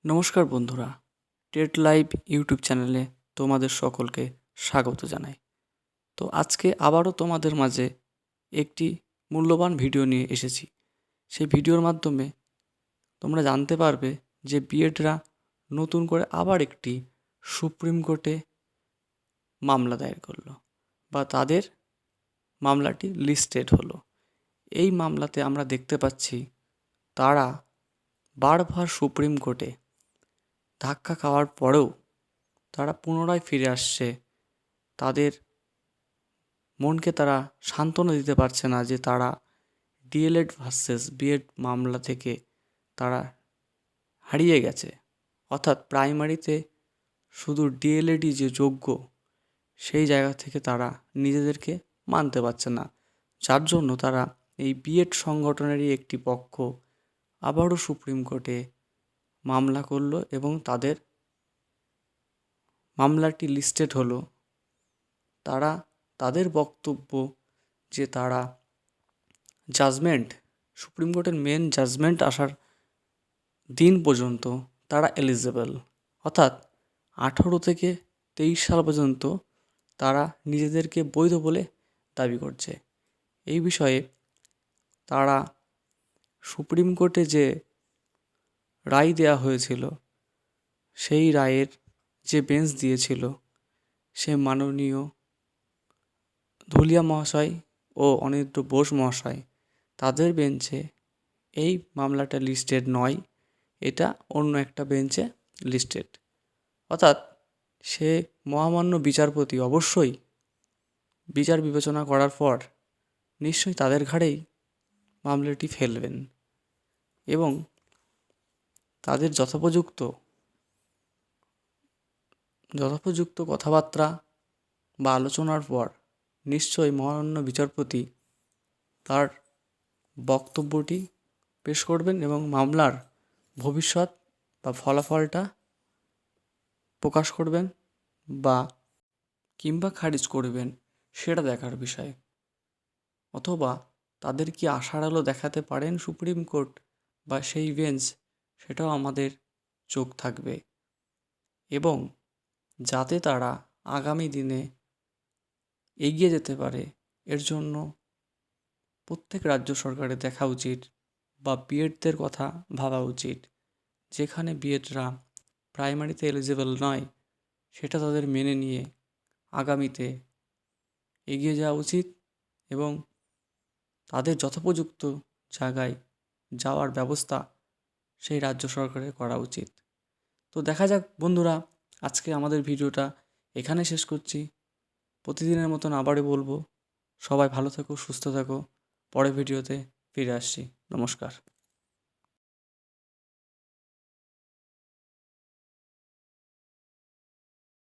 নমস্কার বন্ধুরা, TET live YouTube চ্যানেলে তোমাদের সকলকে স্বাগত জানাই। তো আজকে আবারও তোমাদের মাঝে একটি মূল্যবান ভিডিও নিয়ে এসেছি। সেই ভিডিওর মাধ্যমে তোমরা জানতে পারবে যে বিএডরা নতুন করে আবার একটি সুপ্রিম কোর্টে মামলা দায়ের করলো বা তাদের মামলাটি লিস্টেড হলো। এই মামলাতে আমরা দেখতে পাচ্ছি তারা বারবার সুপ্রিম কোর্টে ধাক্কা খাওয়ার পরেও তারা পুনরায় ফিরে আসছে। তাদের মনকে তারা সান্ত্বনা দিতে পারছে না যে তারা ডিএলএড ভার্সেস বিএড মামলা থেকে তারা হারিয়ে গেছে। অর্থাৎ প্রাইমারিতে শুধু ডিএলএডই যে যোগ্য সেই জায়গা থেকে তারা নিজেদেরকে মানতে পারছে না, যার জন্য তারা এই বিএড সংগঠনেরই একটি পক্ষ আবারও সুপ্রিম কোর্টে মামলা করলো এবং তাদের মামলাটি লিস্টেড হলো। তারা তাদের বক্তব্য যে তারা সুপ্রিম কোর্টের মেন জাজমেন্ট আসার দিন পর্যন্ত তারা এলিজেবল, অর্থাৎ 18 থেকে 23 সাল পর্যন্ত তারা নিজেদেরকে বৈধ বলে দাবি করছে। এই বিষয়ে তারা সুপ্রিম কোর্টে যে রায় দেওয়া হয়েছিল সেই রায়ের যে বেঞ্চ দিয়েছিল সে মাননীয় ধুলিয়া মহাশয় ও অনিরুদ্ধ বোস মহাশয়, তাদের বেঞ্চে এই মামলাটা লিস্টেড নয়, এটা অন্য একটা বেঞ্চে লিস্টেড। অর্থাৎ সে মহামান্য বিচারপতি অবশ্যই বিচার বিবেচনা করার পর নিশ্চয়ই তাদের ঘাড়েই মামলাটি ফেলবেন এবং তাদের যথোপযুক্ত কথাবার্তা বা আলোচনার পর নিশ্চয়ই মহামান্য বিচারপতি তার বক্তব্যটি পেশ করবেন এবং মামলার ভবিষ্যৎ বা ফলাফলটা প্রকাশ করবেন বা কিংবা খারিজ করবেন সেটা দেখার বিষয়। অথবা তাদের কি আশার আলো দেখাতে পারেন সুপ্রিম কোর্ট বা সেই বেঞ্চ, সেটাও আমাদের চোখ থাকবে। এবং যাতে তারা আগামী দিনে এগিয়ে যেতে পারে এর জন্য প্রত্যেক রাজ্য সরকারের দেখা উচিত বা বিএডদের কথা ভাবা উচিত। যেখানে বিএডরা প্রাইমারিতে এলিজিবল নয় সেটা তাদের মেনে নিয়ে আগামীতে এগিয়ে যাওয়া উচিত এবং তাদের যথোপযুক্ত জায়গায় যাওয়ার ব্যবস্থা সেই রাজ্য সরকারের করা উচিত। তো দেখা যাক বন্ধুরা, আজকে আমাদের ভিডিওটা এখানে শেষ করছি। প্রতিদিনের মতন আবারও বলবো, সবাই ভালো থেকো, সুস্থ থেকো। পরের ভিডিওতে ফিরে আসছি। নমস্কার।